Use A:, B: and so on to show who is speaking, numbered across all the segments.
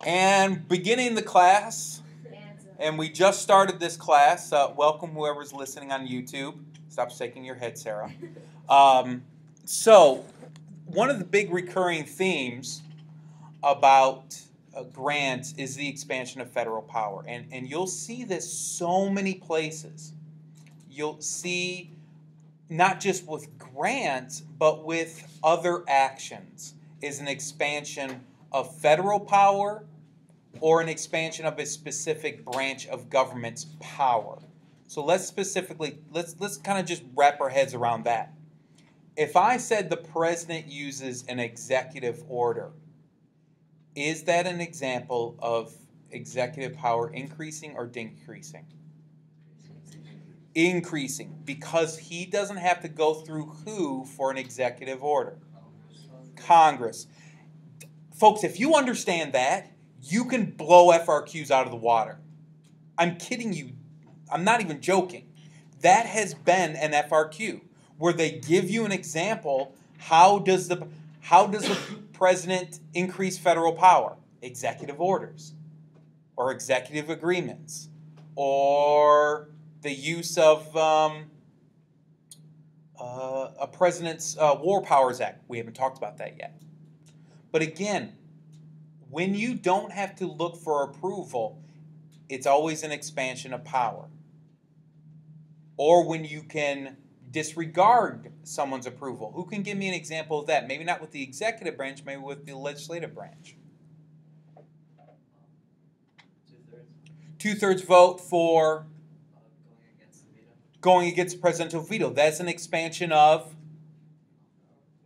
A: And beginning the class, and we just started this class. Welcome whoever's listening on YouTube. Stop shaking your head, Sarah. So, one of the big recurring themes about grants is the expansion of federal power. And you'll see this so many places. You'll see not just with grants, but with other actions, is an expansion of federal power or an expansion of a specific branch of government's power. So let's kind of just wrap our heads around that. If I said the president uses an executive order, is that an example of executive power increasing or decreasing? Increasing, because he doesn't have to go through who for an executive order? Congress. Folks, if you understand that, you can blow FRQs out of the water. I'm kidding you. I'm not even joking. That has been an FRQ where they give you an example. How does the president increase federal power? Executive orders, or executive agreements, or the use of a president's War Powers Act. We haven't talked about that yet. But again, when you don't have to look for approval, it's always an expansion of power. Or when you can disregard someone's approval. Who can give me an example of that? Maybe not with the executive branch, maybe with the legislative branch. Two-thirds vote for going against the presidential veto. That's an expansion of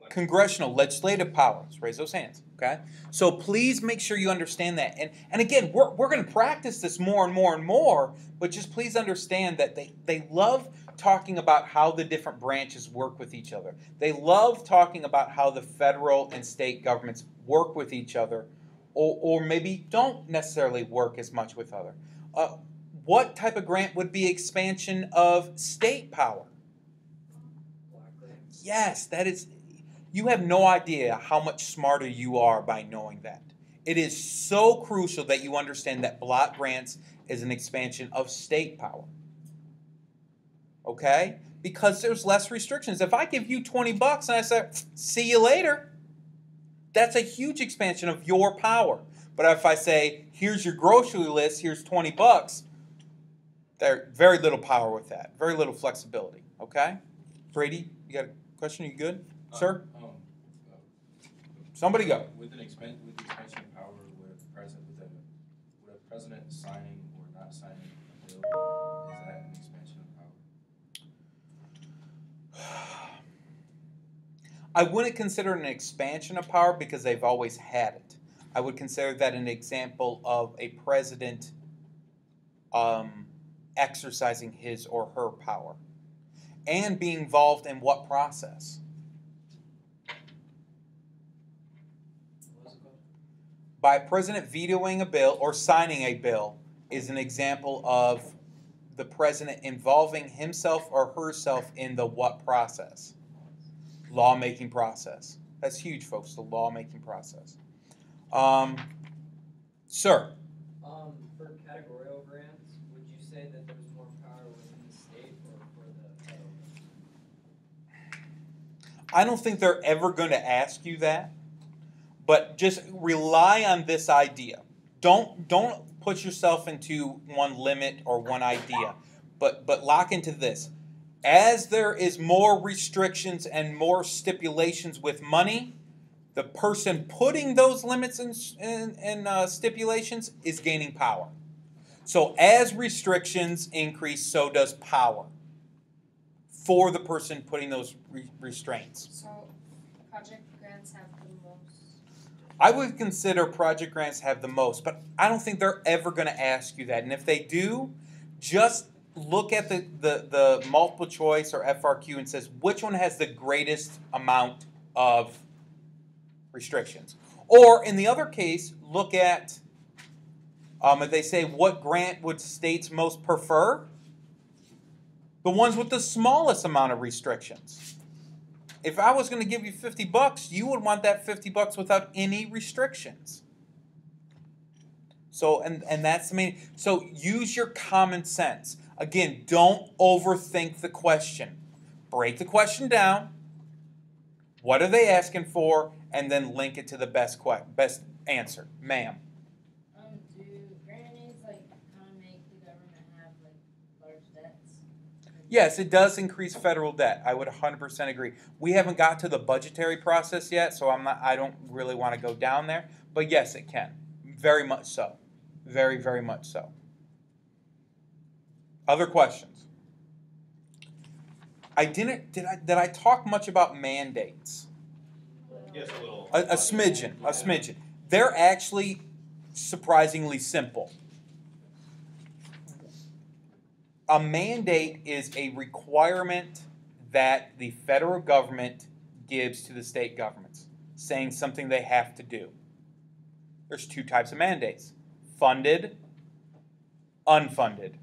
A: congressional, legislative powers. Raise those hands, okay? So please make sure you understand that. And again, we're going to practice this more and more and more, but just please understand that they love talking about how the different branches work with each other. They love talking about how the federal and state governments work with each other, or maybe don't necessarily work as much with other. What type of grant would be expansion of state power? Yes, that is. You have no idea how much smarter you are by knowing that. It is so crucial that you understand that block grants is an expansion of state power. Okay? Because there's less restrictions. If I give you 20 bucks and I say, see you later, that's a huge expansion of your power. But if I say, here's your grocery list, here's 20 bucks, there's very little power with that. Very little flexibility. Okay? Brady, you got a question? Are you good? Sir? Somebody go.
B: With the expansion of power, would a president signing or not signing a bill, is that an expansion of power?
A: I wouldn't consider it an expansion of power because they've always had it. I would consider that an example of a president exercising his or her power and being involved in what process? By president vetoing a bill or signing a bill is an example of the president involving himself or herself in the what process? Lawmaking process. That's huge, folks, the lawmaking process. Sir?
C: For categorical grants, would you say that there's more power within the state or for the federal?
A: I don't think they're ever going to ask you that. But just rely on this idea. Don't put yourself into one limit or one idea. But lock into this. As there is more restrictions and more stipulations with money, the person putting those limits and stipulations is gaining power. So as restrictions increase, so does power for the person putting those restraints.
D: So project grants have the most?
A: I would consider project grants have the most, but I don't think they're ever going to ask you that. And if they do, just look at the multiple choice or FRQ and says, which one has the greatest amount of restrictions? Or in the other case, look at, if they say, what grant would states most prefer? The ones with the smallest amount of restrictions. If I was going to give you 50 bucks, you would want that 50 bucks without any restrictions. So, and that's the main. So use your common sense. Again, don't overthink the question. Break the question down. What are they asking for? And then link it to the best answer. Ma'am.
E: Do grant aids like kind of make the government have like large debts?
A: Yes, it does increase federal debt. I would 100% agree. We haven't got to the budgetary process yet, so I don't really want to go down there. But yes, it can. Very much so. Very, very much so. Other questions? Did I talk much about mandates?
F: Yes, a little.
A: A smidgen. They're actually surprisingly simple. A mandate is a requirement that the federal government gives to the state governments, saying something they have to do. There's two types of mandates: funded, unfunded.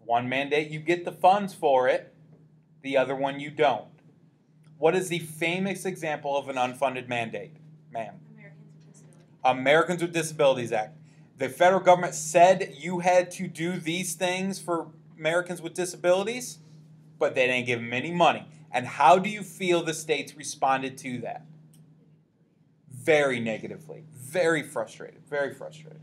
A: One mandate, you get the funds for it. The other one, you don't. What is the famous example of an unfunded mandate, ma'am? Americans with Disabilities Act. The federal government said you had to do these things for Americans with disabilities, but they didn't give them any money. And how do you feel the states responded to that? Very negatively. Very frustrated. Very frustrated.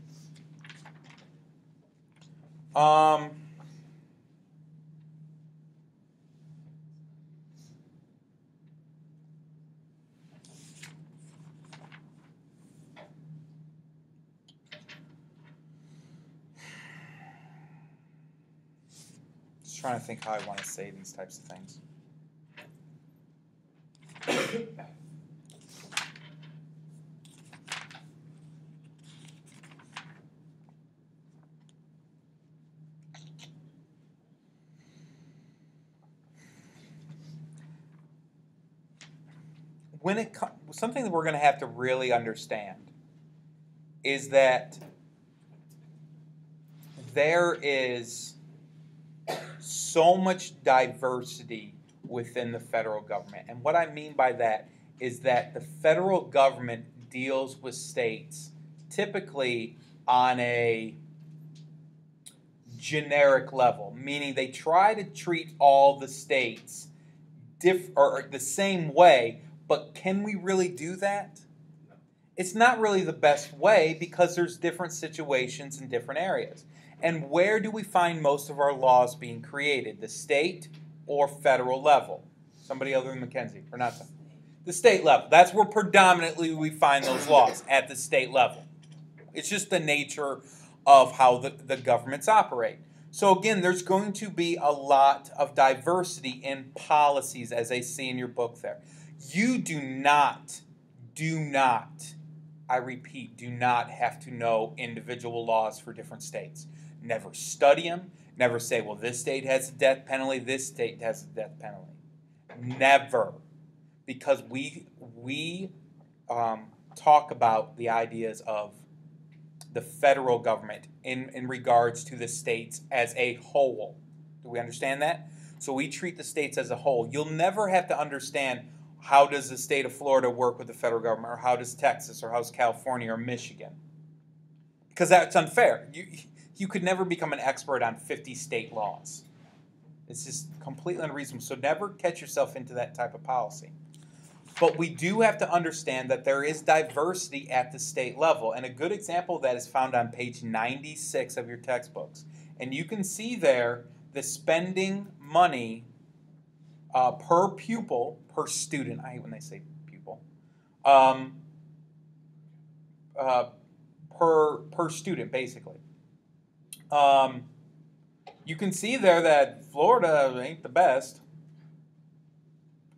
A: Trying to think how I want to say these types of things. Something that we're going to have to really understand is that there is so much diversity within the federal government. And what I mean by that is that the federal government deals with states typically on a generic level, meaning they try to treat all the states or the same way, but can we really do that? It's not really the best way because there's different situations in different areas. And where do we find most of our laws being created? The state or federal level? Somebody other than Mackenzie, or not? The state level. That's where predominantly we find those laws, at the state level. It's just the nature of how the governments operate. So again, there's going to be a lot of diversity in policies, as I see in your book there. You do not, I repeat, do not have to know individual laws for different states. Never study them. Never say, well, this state has a death penalty, this state has a death penalty. Never. Because we talk about the ideas of the federal government in regards to the states as a whole. Do we understand that? So we treat the states as a whole. You'll never have to understand how does the state of Florida work with the federal government, or how does Texas, or how does California or Michigan. Because that's unfair. You could never become an expert on 50 state laws. It's just completely unreasonable. So never catch yourself into that type of policy. But we do have to understand that there is diversity at the state level. And a good example of that is found on page 96 of your textbooks. And you can see there the spending money per pupil, per student. I hate when they say pupil. Per student, basically. You can see there that Florida ain't the best.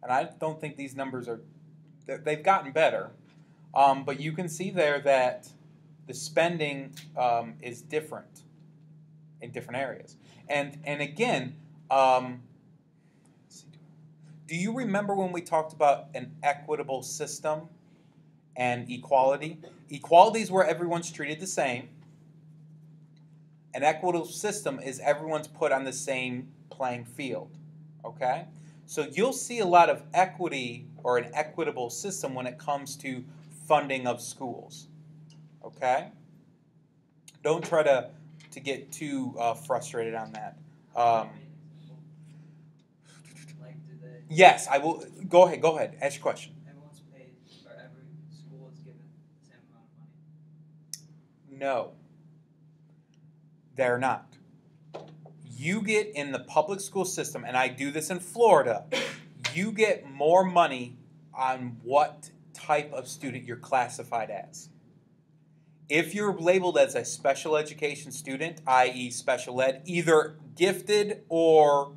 A: And I don't think these numbers are, they've gotten better. But you can see there that the spending is different in different areas. And again, do you remember when we talked about an equitable system and equality? Equality is where everyone's treated the same. An equitable system is everyone's put on the same playing field, okay? So you'll see a lot of equity or an equitable system when it comes to funding of schools, okay? don't try to get too frustrated on that.
C: Like, do they?
A: Yes, I will. Go ahead. Ask your question.
C: Everyone's paid, or every school is given the same amount of money.
A: No, they're not. You get in the public school system, and I do this in Florida, you get more money on what type of student you're classified as. If you're labeled as a special education student, i.e. special ed, either gifted or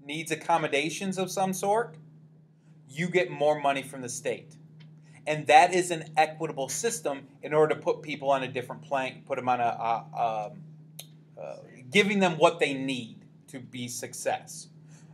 A: needs accommodations of some sort, you get more money from the state. And that is an equitable system in order to put people on a different plane, put them on giving them what they need to be success.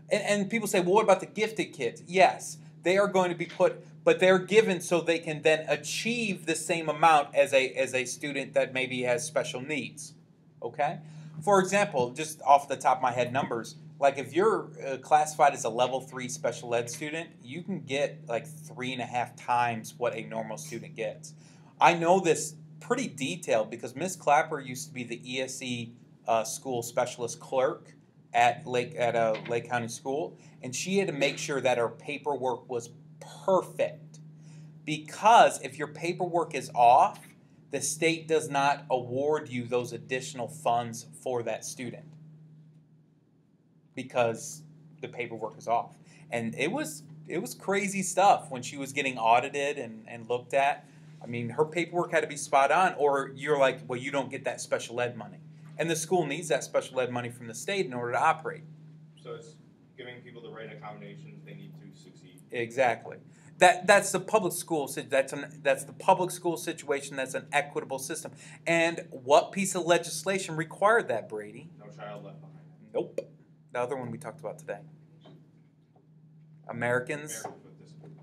A: And people say, well, what about the gifted kids? Yes, they are going to be put, but they're given so they can then achieve the same amount as a student that maybe has special needs. Okay? For example, just off the top of my head numbers, like if you're classified as a level 3 special ed student, you can get like 3.5 times what a normal student gets. I know this pretty detailed because Miss Clapper used to be the ESE school specialist clerk at Lake County School, and she had to make sure that her paperwork was perfect. Because if your paperwork is off, the state does not award you those additional funds for that student because the paperwork is off. And it was crazy stuff when she was getting audited and looked at. I mean, her paperwork had to be spot on, or you're like, well, you don't get that special ed money. And the school needs that special ed money from the state in order to operate.
F: So it's giving people the right accommodations they need to succeed.
A: Exactly. That's the public school. That's the public school situation. That's an equitable system. And what piece of legislation required that, Brady?
F: No child left behind.
A: Nope. The other one we talked about today. Americans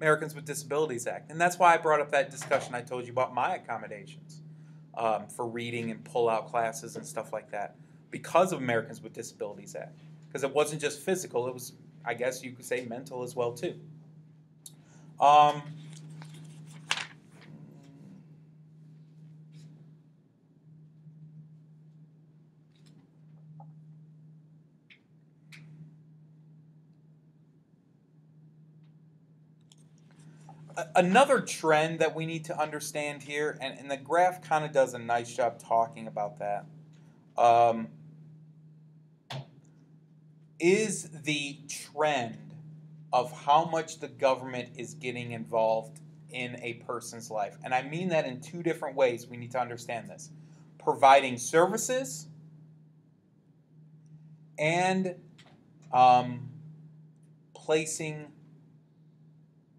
A: with Disabilities Act. And that's why I brought up that discussion I told you about my accommodations for reading and pull-out classes and stuff like that because of Americans with Disabilities Act. Because it wasn't just physical, it was, I guess you could say, mental as well too. Another trend that we need to understand here, and the graph kind of does a nice job talking about that, is the trend of how much the government is getting involved in a person's life. And I mean that in two different ways. We need to understand this. Providing services and placing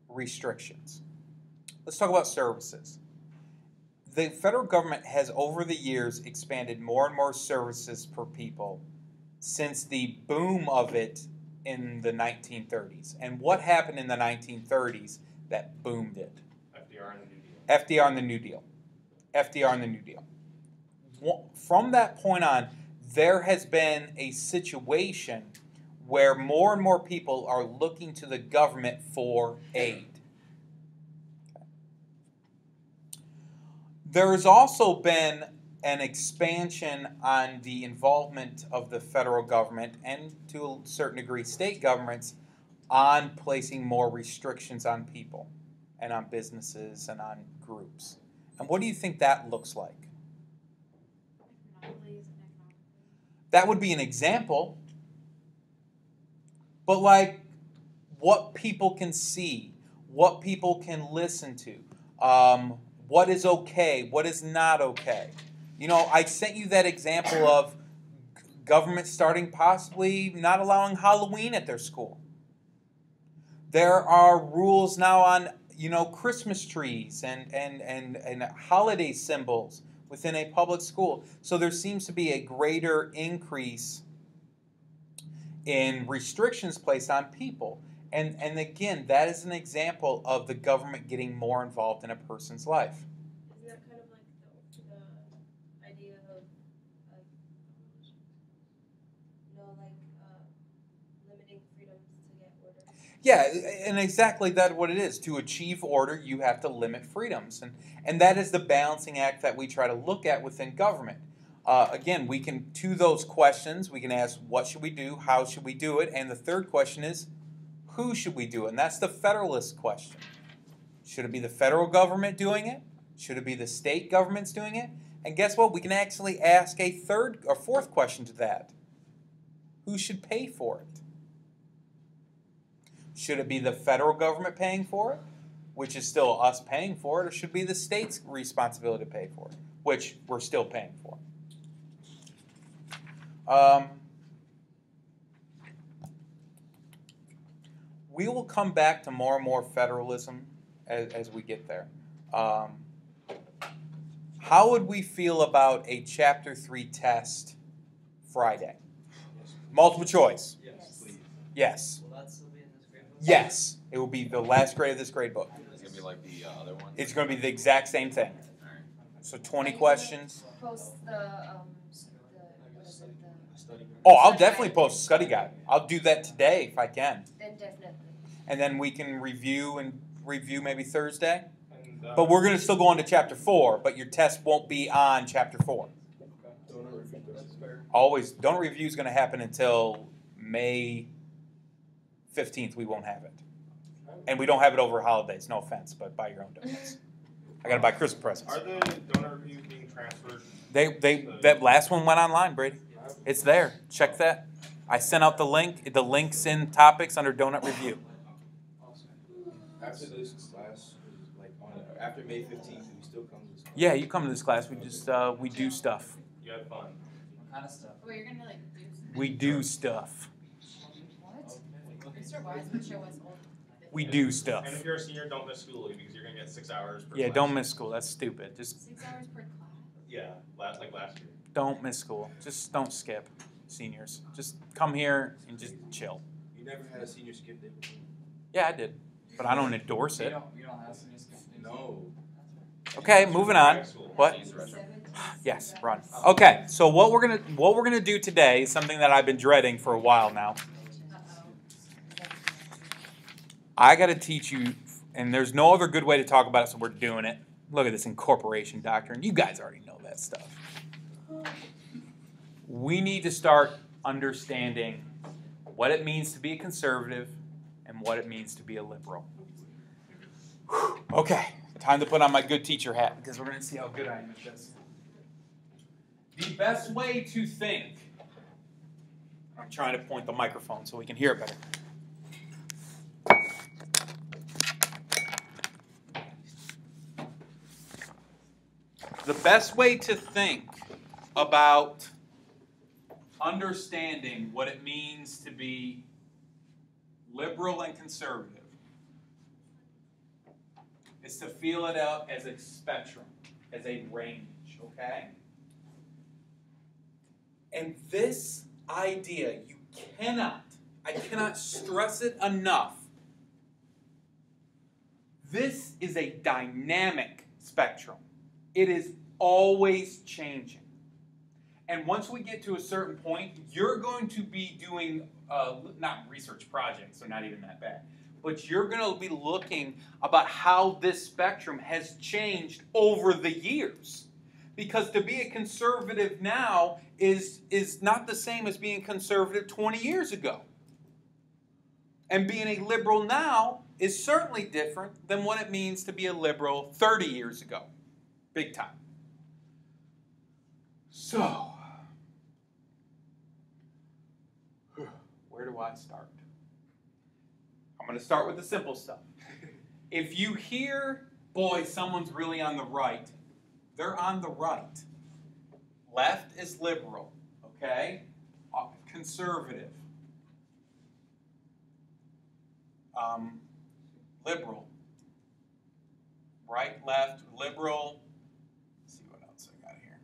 A: restrictions. Let's talk about services. The federal government has over the years expanded more and more services per people since the boom of it in the 1930s. And what happened in the 1930s that boomed it?
F: FDR and the New Deal.
A: FDR and the New Deal. FDR and the New Deal. From that point on, there has been a situation where more and more people are looking to the government for aid. There has also been an expansion on the involvement of the federal government and to a certain degree state governments on placing more restrictions on people and on businesses and on groups. And what do you think that looks like? That would be an example. But like what people can see, what people can listen to, what is okay, what is not okay. You know, I sent you that example of government starting possibly not allowing Halloween at their school. There are rules now on, you know, Christmas trees and holiday symbols within a public school. So there seems to be a greater increase in restrictions placed on people. And again, that is an example of the government getting more involved in a person's life.
E: Isn't that kind of like the idea of like, limiting freedoms to get order?
A: Yeah, and exactly that's what it is. To achieve order, you have to limit freedoms. And that is the balancing act that we try to look at within government. Again, we can, to those questions, we can ask, what should we do? How should we do it? And the third question is, who should we do it? And that's the Federalist question. Should it be the federal government doing it? Should it be the state governments doing it? And guess what? We can actually ask a third or fourth question to that. Who should pay for it? Should it be the federal government paying for it, which is still us paying for it, or should it be the state's responsibility to pay for it, which we're still paying for? We will come back to more and more federalism as we get there. How would we feel about a Chapter 3 test Friday? Multiple choice.
C: Yes.
A: Yes.
C: Will that still be in this grade book?
A: Yes. It will be the last grade of this grade book.
G: It's gonna be like the other one.
A: It's going to be the exact same thing. So 20 questions.
D: Post the, what is it,
A: Oh, I'll definitely post a study guide. I'll do that today if I can.
D: then definitely.
A: And then we can review maybe Thursday.
F: And,
A: But we're going to still go on to Chapter 4, but your test won't be on Chapter 4.
C: That's fair.
A: Always, donut review is going to happen until May 15th. We won't have it. And we don't have it over holidays. No offense, but buy your own donuts. I got to buy Christmas presents.
F: Are the donor reviews being transferred?
A: That last one went online, Brady. It's there. Check that. I sent out the link. The link's in topics under donut review.
B: After this class, like after May 15th, do we still come to this class?
A: Yeah, you come to this class. We just we do stuff.
F: You have fun.
C: What kind of stuff?
E: Well, you're gonna like do.
A: We do stuff.
E: What? Mr. Wise would show us all.
A: We do stuff.
F: And if you're a senior, don't miss school because you're gonna get 6 hours per
A: Yeah,
F: class.
A: don't miss school. That's stupid. Just
E: 6 hours per class.
F: Yeah, like last year.
A: don't miss school. Just don't skip, seniors. Just come here and just chill.
B: You never had a senior skip day before?
A: Yeah, I did, but I don't endorse
C: You
A: it.
C: don't have some skip days?
B: No.
A: Okay, moving on. What? Yes, run. Okay, so what we're gonna do today is something that I've been dreading for a while now. I got to teach you, and there's no other good way to talk about it, so we're doing it. Look at this incorporation doctrine. You guys already know that stuff. We need to start understanding what it means to be a conservative and what it means to be a liberal. Whew. Okay, time to put on my good teacher hat because we're going to see how good I am at this. The best way to think, I'm trying to point the microphone so we can hear it better. The best way to think about understanding what it means to be liberal and conservative is to feel it out as a spectrum, as a range, okay? And this idea, I cannot stress it enough. This is a dynamic spectrum. It is always changing. And once we get to a certain point, you're going to be doing, not research projects, so not even that bad, but you're going to be looking about how this spectrum has changed over the years. Because to be a conservative now is not the same as being conservative 20 years ago. And being a liberal now is certainly different than what it means to be a liberal 30 years ago. Big time. So, where do I start? I'm going to start with the simple stuff. If you hear, boy, someone's really on the right, they're on the right. Left is liberal, okay? Conservative. Liberal. Right, left, liberal. Let's see what else I got here.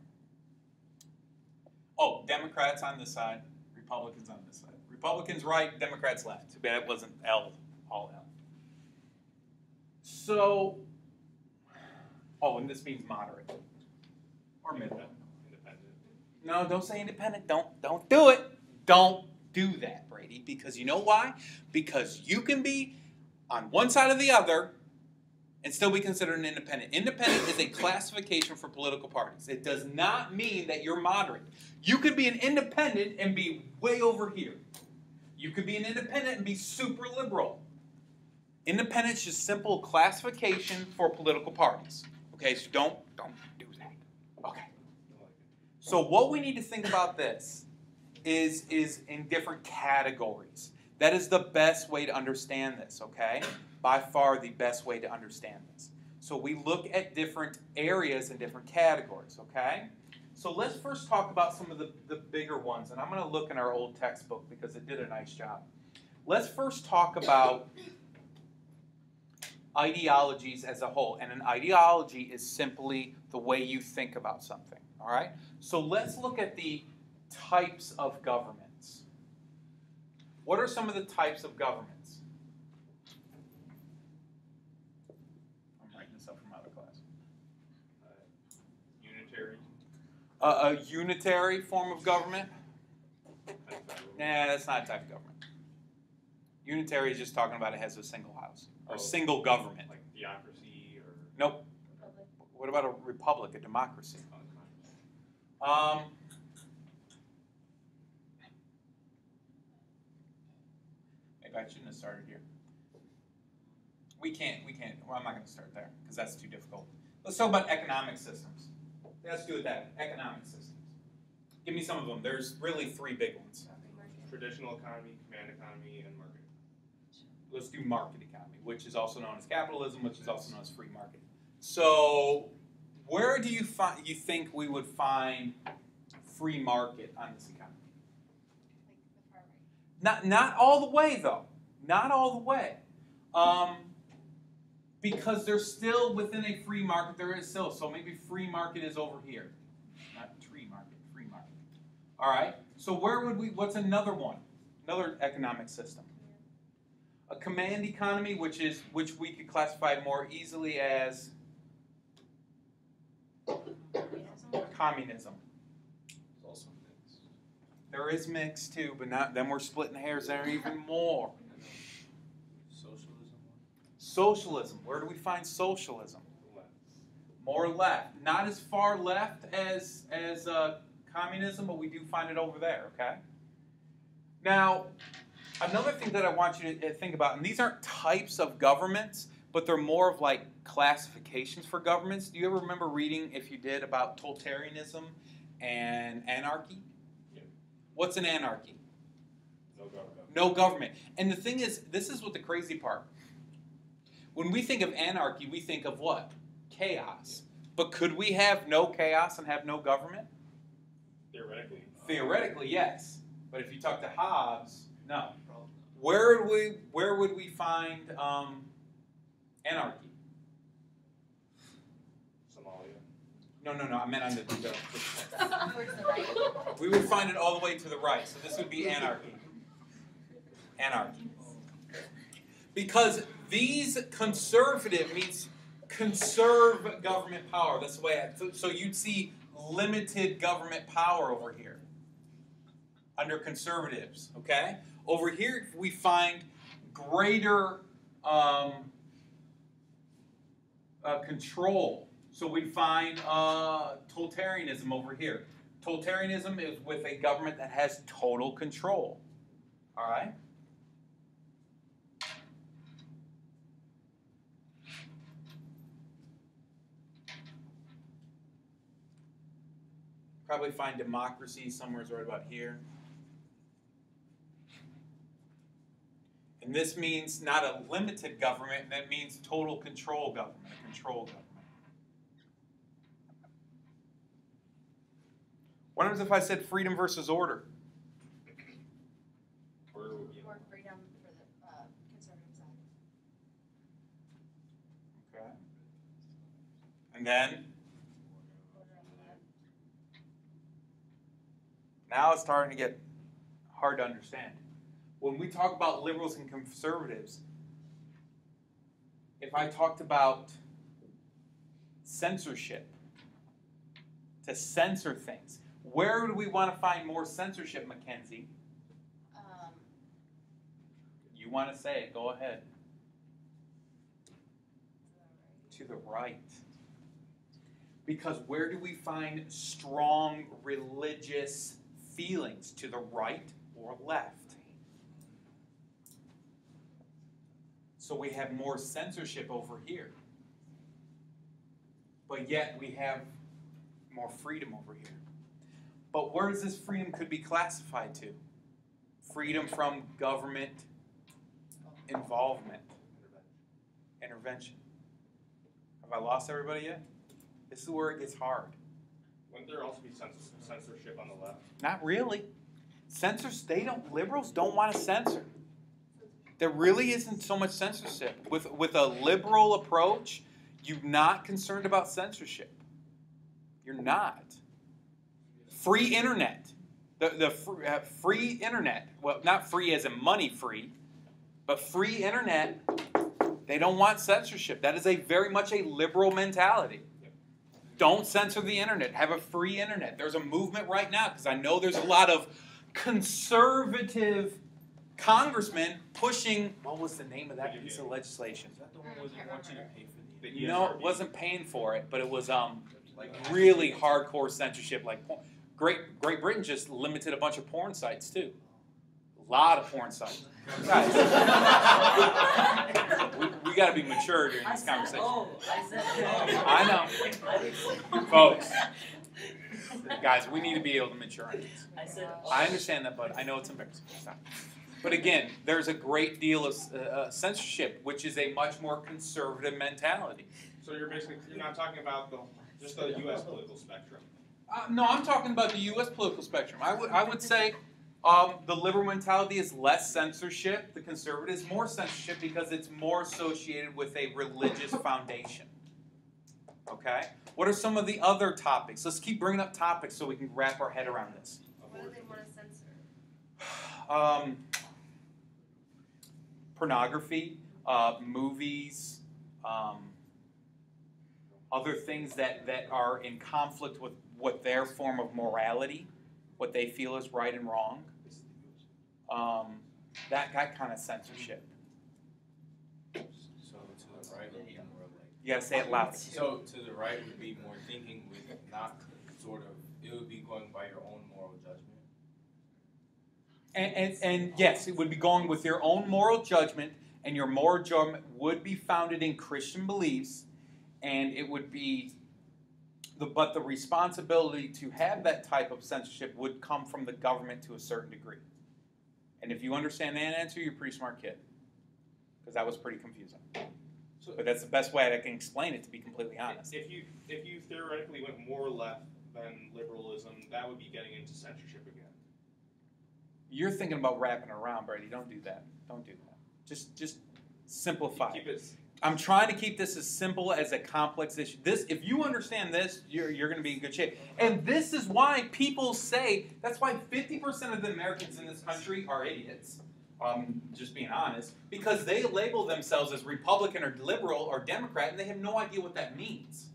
A: Oh, Democrats on this side, Republicans on this side. Republicans right, Democrats left. Too bad it wasn't L, all L. So, oh, and this means moderate. Or middle.
F: Independent.
A: No, don't say independent. Don't do it. Don't do that, Brady. Because you know why? Because you can be on one side or the other and still be considered an independent. Independent is a classification for political parties. It does not mean that you're moderate. You could be an independent and be way over here. You could be an independent and be super liberal. Independent is just simple classification for political parties. Okay, so don't do that. Okay. So what we need to think about this is in different categories. That is the best way to understand this, okay? By far the best way to understand this. So we look at different areas and different categories, okay? So let's first talk about some of the bigger ones. And I'm going to look in our old textbook because it did a nice job. Let's first talk about ideologies as a whole. And an ideology is simply the way you think about something, all right? So let's look at the types of governments. What are some of the types of governments? I'm writing this up from other class.
F: Unitary.
A: A unitary form of government? Nah, that's not a type of government. Unitary is just talking about it has a single house or single government.
F: Like theocracy or.
A: Nope. What about a republic, a democracy? Maybe I shouldn't have started here. We can't, well, I'm not going to start there because that's too difficult. Let's talk about economic systems. Let's do with that, economic systems. Give me some of them. There's really three big ones.
F: Traditional economy, command economy, and market.
A: Let's do market economy, which is also known as capitalism, which is also known as free market. So where do you think we would find free market on this economy? Not all the way, though. Not all the way. Because there's still within a free market, there is still. So maybe free market is over here. Not tree market, free market. All right. So where would what's another one? Another economic system. A command economy, which we could classify more easily as communism.
B: It's also mixed.
A: There is mixed too, but not. Then we're splitting hairs there even more.
B: Socialism.
A: Socialism. Where do we find socialism?
F: Left.
A: More left. Not as far left as communism, but we do find it over there. Okay. Now, another thing that I want you to think about, and these aren't types of governments, but they're more of like classifications for governments. Do you ever remember reading, if you did, about totalitarianism and anarchy?
F: Yeah.
A: What's an anarchy?
F: No government.
A: No government. And the thing is, this is what the crazy part. When we think of anarchy, we think of what? Chaos. But could we have no chaos and have no government?
F: Theoretically.
A: Theoretically, yes. But if you talk to Hobbes, no. Where would we find anarchy?
F: Somalia.
A: No. I meant on the we would find it all the way to the right. So this would be anarchy. Anarchy. Because these conservative means conserve government power. That's the way so you'd see limited government power over here under conservatives, okay? Over here we find greater control. So we find totalitarianism over here. Totalitarianism is with a government that has total control, all right? Probably find democracy somewhere right about here. And this means not a limited government, that means total control government, a control government. What happens if I said freedom versus order?
F: Order would be
D: More freedom for the conservative side.
A: Okay. And then, now it's starting to get hard to understand. When we talk about liberals and conservatives, if I talked about censorship, to censor things, where do we want to find more censorship, Mackenzie? You want to say it, go ahead. To the right. Because where do we find strong religious feelings? To the right or left? So we have more censorship over here. But yet we have more freedom over here. But where does this freedom could be classified to? Freedom from government involvement. Intervention. Have I lost everybody yet? This is where it gets hard.
F: Wouldn't there also be censorship on the left?
A: Not really. Liberals don't want to censor. There really isn't so much censorship. With a liberal approach, you're not concerned about censorship. You're not. Free internet. Free internet. Well, not free as in money free, but free internet. They don't want censorship. That is very much a liberal mentality. Don't censor the internet. Have a free internet. There's a movement right now because I know there's a lot of conservative congressmen pushing. What was the name of that piece of legislation?
B: Is that the one where they want you to pay for the
A: No, it wasn't paying for it, but it was really hardcore censorship. Like Great Britain just limited a bunch of porn sites too. A lot of porn sites. Guys, we got to be mature during this conversation. I know, folks. Guys, we need to be able to mature on this. I understand that, but I know it's embarrassing. Stop. But again, there's a great deal of censorship, which is a much more conservative mentality.
F: So you're not talking about just the U.S. political spectrum.
A: No, I'm talking about the U.S. political spectrum. I would say the liberal mentality is less censorship. The conservative is more censorship because it's more associated with a religious foundation. Okay? What are some of the other topics? Let's keep bringing up topics so we can wrap our head around this.
D: What do they want to censor?
A: Pornography, movies, other things that are in conflict with what their form of morality, what they feel is right and wrong. That kind of censorship.
B: So to the right would be more like.
A: You gotta say it loud.
B: So to the right would be more thinking with not sort of. It would be going by your own moral judgment.
A: And yes, it would be going with your own moral judgment, and your moral judgment would be founded in Christian beliefs, and it would be. But the responsibility to have that type of censorship would come from the government to a certain degree. And if you understand that answer, you're a pretty smart kid. Because that was pretty confusing. But that's the best way I can explain it, to be completely honest.
F: If you theoretically went more left than liberalism, that would be getting into censorship again.
A: You're thinking about wrapping around, Brady. Don't do that. Don't do that. Just simplify.
F: Keep it.
A: I'm trying to keep this as simple as a complex issue. If you understand this, you're going to be in good shape. And this is why people say, that's why 50% of the Americans in this country are idiots. Just being honest. Because they label themselves as Republican or liberal or Democrat, and they have no idea what that means.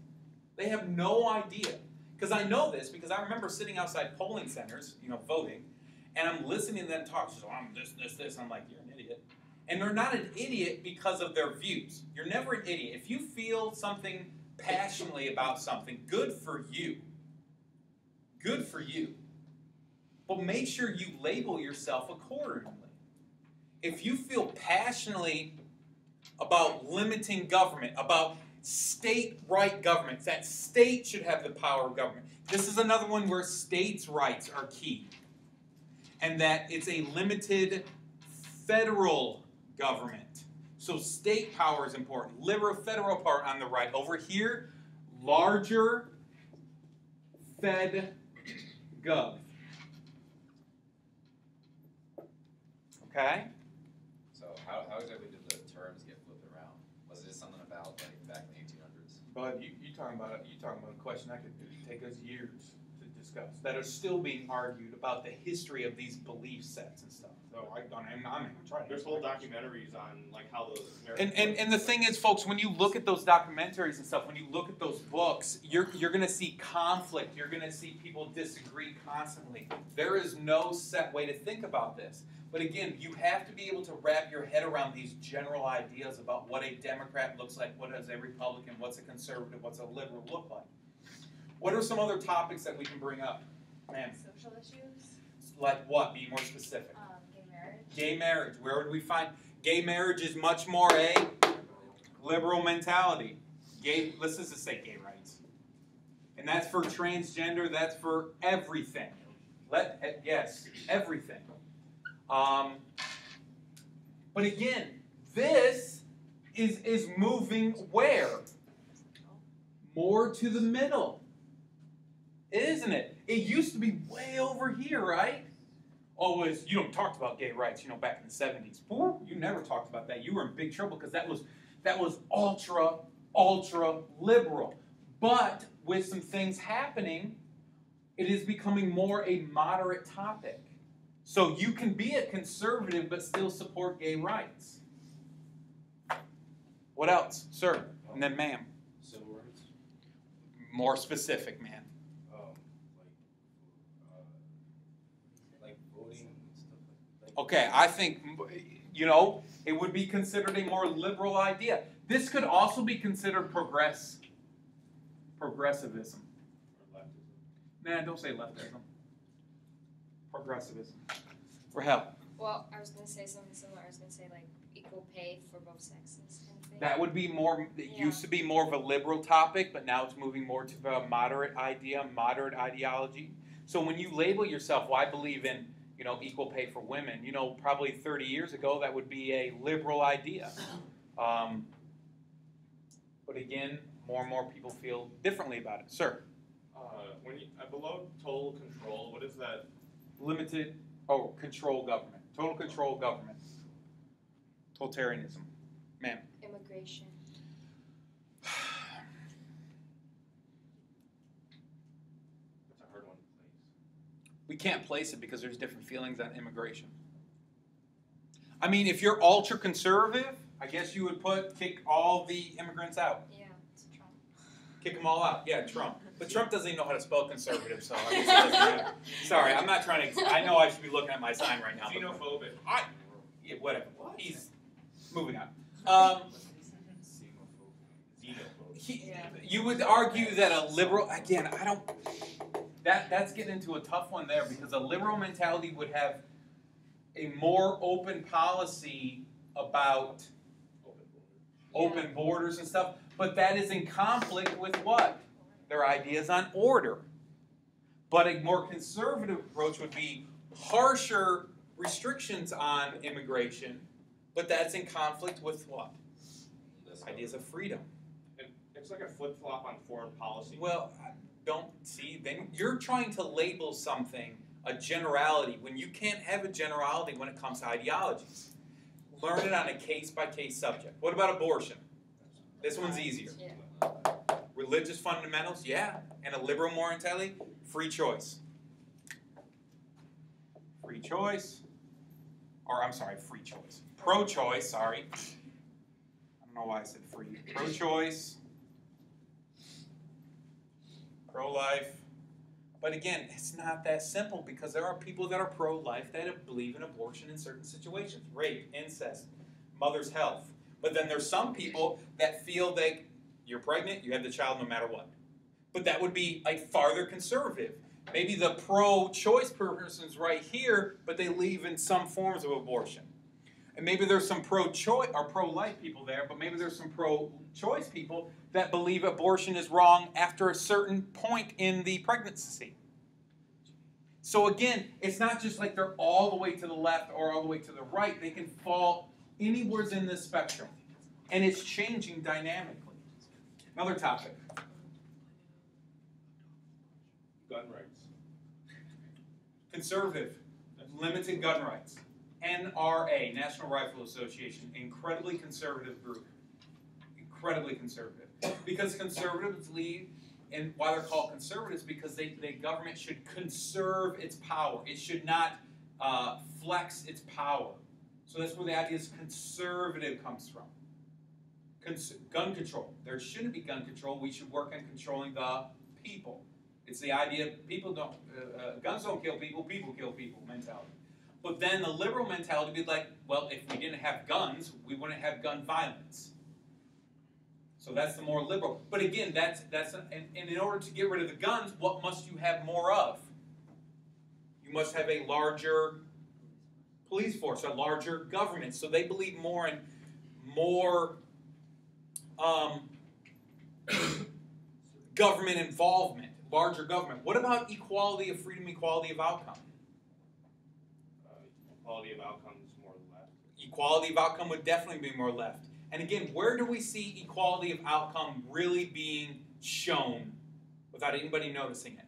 A: They have no idea. Because I know this, because I remember sitting outside polling centers, voting, and I'm listening to them talk. So I'm this. I'm like, you're an idiot. And they're not an idiot because of their views. You're never an idiot. If you feel something passionately about something, good for you. Good for you. But make sure you label yourself accordingly. If you feel passionately about limiting government, about state-right government, that state should have the power of government. This is another one where states' rights are key. And that it's a limited federal government. So state power is important. Liberal federal power on the right. Over here, larger Fed Gov. Okay?
G: So how exactly did the terms get flipped around? Was it something about like back in the 1800s?
A: But you talking about a question that could take us years to discussed, that are still being argued about the history of these belief sets and stuff. So I'm trying to.
F: There's whole documentaries on like how those
A: And the thing is, folks, when you look at those documentaries and stuff, when you look at those books, you're going to see conflict. You're going to see people disagree constantly. There is no set way to think about this. But again, you have to be able to wrap your head around these general ideas about what a Democrat looks like, what does a Republican, what's a conservative, what's a liberal look like. What are some other topics that we can bring up, ma'am?
D: Social issues,
A: Like what? Be more specific.
D: gay marriage.
A: Gay marriage. Where would we find gay marriage? Is much more a liberal mentality. Gay. Let's just say gay rights, and that's for transgender. That's for everything. Yes, everything. But again, this is moving where? More to the middle. Isn't it? It used to be way over here, right? Always, you don't talk about gay rights, back in the 70s. You never talked about that. You were in big trouble because that was ultra liberal. But with some things happening, it is becoming more a moderate topic. So you can be a conservative but still support gay rights. What else, sir? And then ma'am.
B: Civil rights.
A: More specific, man.
B: Like voting and stuff like.
A: Okay, I think, it would be considered a more liberal idea. This could also be considered progressivism.
F: or leftism.
A: Nah, don't say leftism. Progressivism. For hell.
H: Well, I was going to say something similar. I was going to say, like, equal pay for both sexes kind of thing.
A: That would be more, it used to be more of a liberal topic, but now it's moving more to a moderate idea, moderate ideology. So when you label yourself, well, I believe in, equal pay for women, probably 30 years ago, that would be a liberal idea. But again, more and more people feel differently about it. Sir?
F: When you below total control, what is that?
A: Limited, control government. Total control government. Totalitarianism. Ma'am.
H: Immigration.
F: That's a hard one to place.
A: We can't place it because there's different feelings on immigration. I mean, if you're ultra conservative, I guess you would kick all the immigrants out.
H: Yeah, it's Trump.
A: Kick them all out. Yeah, Trump. But Trump doesn't even know how to spell conservative, so I guess it doesn't matter. Sorry, I'm not trying to. I know I should be looking at my sign right now.
F: Xenophobic.
A: Yeah, whatever. He's moving on. You would argue that a liberal, again, I don't. That's getting into a tough one there because a liberal mentality would have a more open policy about open borders and stuff, but that is in conflict with what? Their ideas on order. But a more conservative approach would be harsher restrictions on immigration, but that's in conflict with what? Ideas of freedom.
F: It's like a flip-flop on foreign policy.
A: Well, don't see, then you're trying to label something a generality when you can't have a generality when it comes to ideologies. Learn it on a case-by-case subject. What about abortion? This one's easier.
H: Yeah.
A: Religious fundamentals, yeah. And a liberal mentality, free choice. Free choice. Or, I'm sorry, free choice. Pro-choice, sorry. I don't know why I said free. Pro-choice. Pro-life. But again, it's not that simple because there are people that are pro-life that believe in abortion in certain situations. Rape, incest, mother's health. But then there's some people that feel that you're pregnant, you have the child no matter what. But that would be like farther conservative. Maybe the pro-choice person's right here, but they believe in some forms of abortion. And maybe there's some pro-choice or pro-life people there, but maybe there's some pro-choice people that believe abortion is wrong after a certain point in the pregnancy. So again, it's not just like they're all the way to the left or all the way to the right. They can fall anywhere in this spectrum. And it's changing dynamically. Another topic.
F: Gun rights.
A: Conservative. Limited gun rights. NRA, National Rifle Association, incredibly conservative group. Incredibly conservative. Because conservatives and why they're called conservatives, because the government should conserve its power. It should not flex its power. So that's where the idea is conservative comes from. Gun control. There shouldn't be gun control. We should work on controlling the people. It's the idea people don't, guns don't kill people kill people mentality. But then the liberal mentality would be like, well, if we didn't have guns, we wouldn't have gun violence. So that's the more liberal. But again, and in order to get rid of the guns, what must you have more of? You must have a larger police force, a larger government. So they believe more in more government involvement, larger government. What about equality of freedom, equality of outcome?
F: Equality of outcome is more left.
A: Equality of outcome would definitely be more left. And again, where do we see equality of outcome really being shown without anybody noticing it?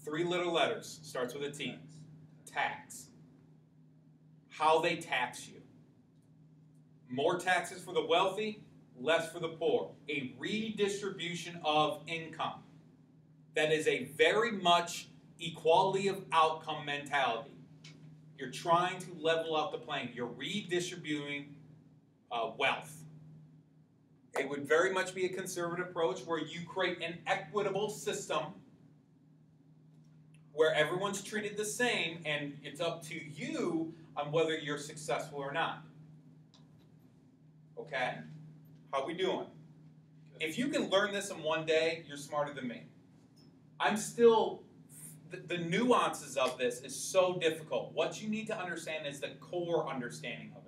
A: 3 little letters, starts with a T. Tax. How they tax you. More taxes for the wealthy, less for the poor. A redistribution of income. That is a very much equality of outcome mentality. You're trying to level out the playing. You're redistributing wealth. It would very much be a conservative approach where you create an equitable system where everyone's treated the same and it's up to you on whether you're successful or not. Okay? How we doing? If you can learn this in one day, you're smarter than me. I'm still, the nuances of this is so difficult. What you need to understand is the core understanding of it.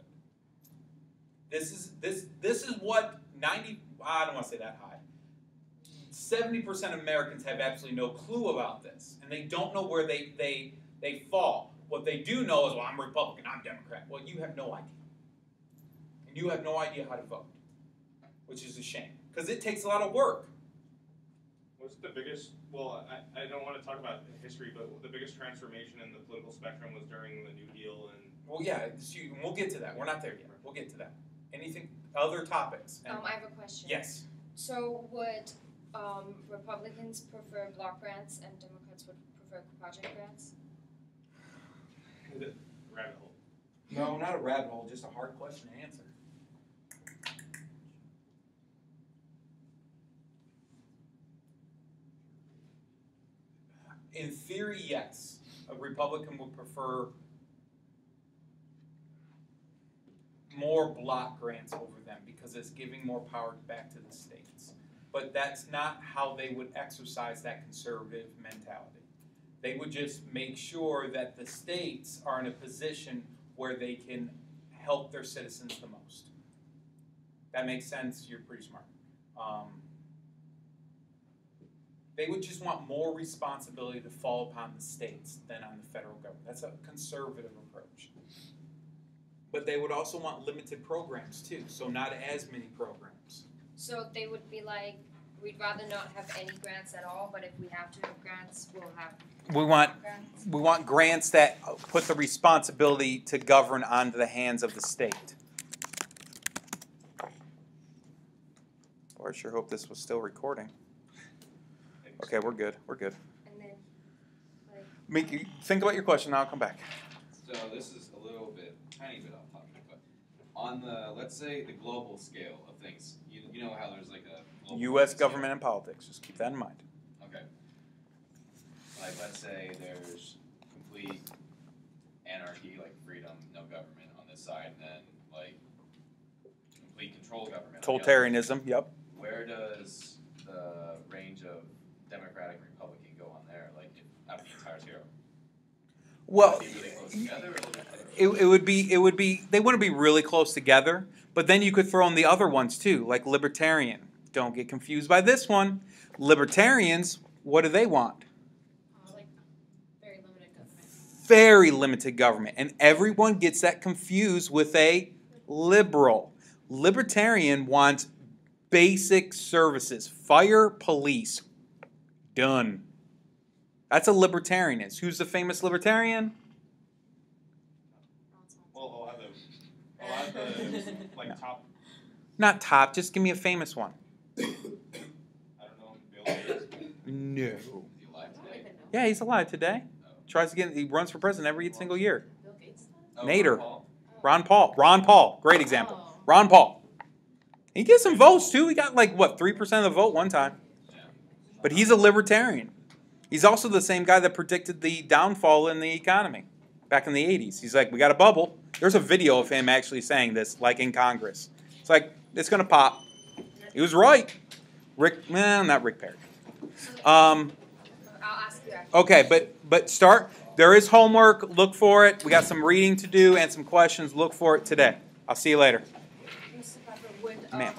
A: This is what I don't want to say that high. 70% of Americans have absolutely no clue about this, and they don't know where they fall. What they do know is, well, I'm Republican, I'm Democrat. Well, you have no idea. And you have no idea how to vote, which is a shame, because it takes a lot of work.
F: What's the biggest, well, I don't want to talk about history, but the biggest transformation in the political spectrum was during the New Deal and...
A: Well, yeah, and we'll get to that. We're not there yet. We'll get to that. Anything, other topics?
H: I have a question.
A: Yes.
H: So would Republicans prefer block grants and Democrats would prefer project grants?
F: Rabbit hole.
A: No, not a rabbit hole, just a hard question to answer. In theory, yes. A Republican would prefer more block grants over them because it's giving more power back to the states. But that's not how they would exercise that conservative mentality. They would just make sure that the states are in a position where they can help their citizens the most. That makes sense. You're pretty smart. They would just want more responsibility to fall upon the states than on the federal government. That's a conservative approach. But they would also want limited programs too, so not as many programs.
H: So they would be like, we'd rather not have any grants at all, but if we have to have grants, we'll have grants.
A: We want grants that put the responsibility to govern onto the hands of the state. Boy, I sure hope this was still recording. Okay, we're good. We're good.
H: And then, like,
A: Miki, think about your question, now I'll come back.
G: So this is a little bit, tiny bit off topic, but on the, let's say the global scale of things, you know how there's like a global
A: U.S.
G: scale?
A: government and politics, just keep that in mind.
G: Okay. Like, let's say there's complete anarchy, like freedom, no government on this side, and then like complete control government. on the other.
A: Totalitarianism, yep.
G: Where does the range of Democratic and Republican go on there? Like, out of the entire zero?
A: Well,
G: Would they be really close together, or
A: it would be, they wouldn't be really close together, but then you could throw in the other ones too, like libertarian. Don't get confused by this one. Libertarians, what do they want?
E: Like, very limited government.
A: Very limited government. And everyone gets that confused with a liberal. Libertarian wants basic services. Fire, police. Done. That's a libertarianist. Who's the famous libertarian?
F: Well, I'll have the like
A: No.
F: top,
A: Not top, just give me a famous one.
F: I don't know,
A: No.
G: Is he alive today?
A: Yeah, he's alive today. Tries to get. He runs for president every single year.
E: Bill Gates?
G: Oh,
A: Nader.
G: Paul?
A: Ron Paul. Ron Paul. Great example.
E: Oh.
A: Ron Paul. He gets some votes too. He got like what 3% of the vote one time.
G: Yeah.
A: But he's a libertarian. He's also the same guy that predicted the downfall in the economy back in the 80s. He's like, we got a bubble. There's a video of him actually saying this, like in Congress. It's like, it's going to pop. He was right. Not Rick Perry.
H: I'll ask you after.
A: Okay, but start. There is homework. Look for it. We got some reading to do and some questions. Look for it today. I'll see you later.
H: Mr. Pepper, would
A: Ma'am.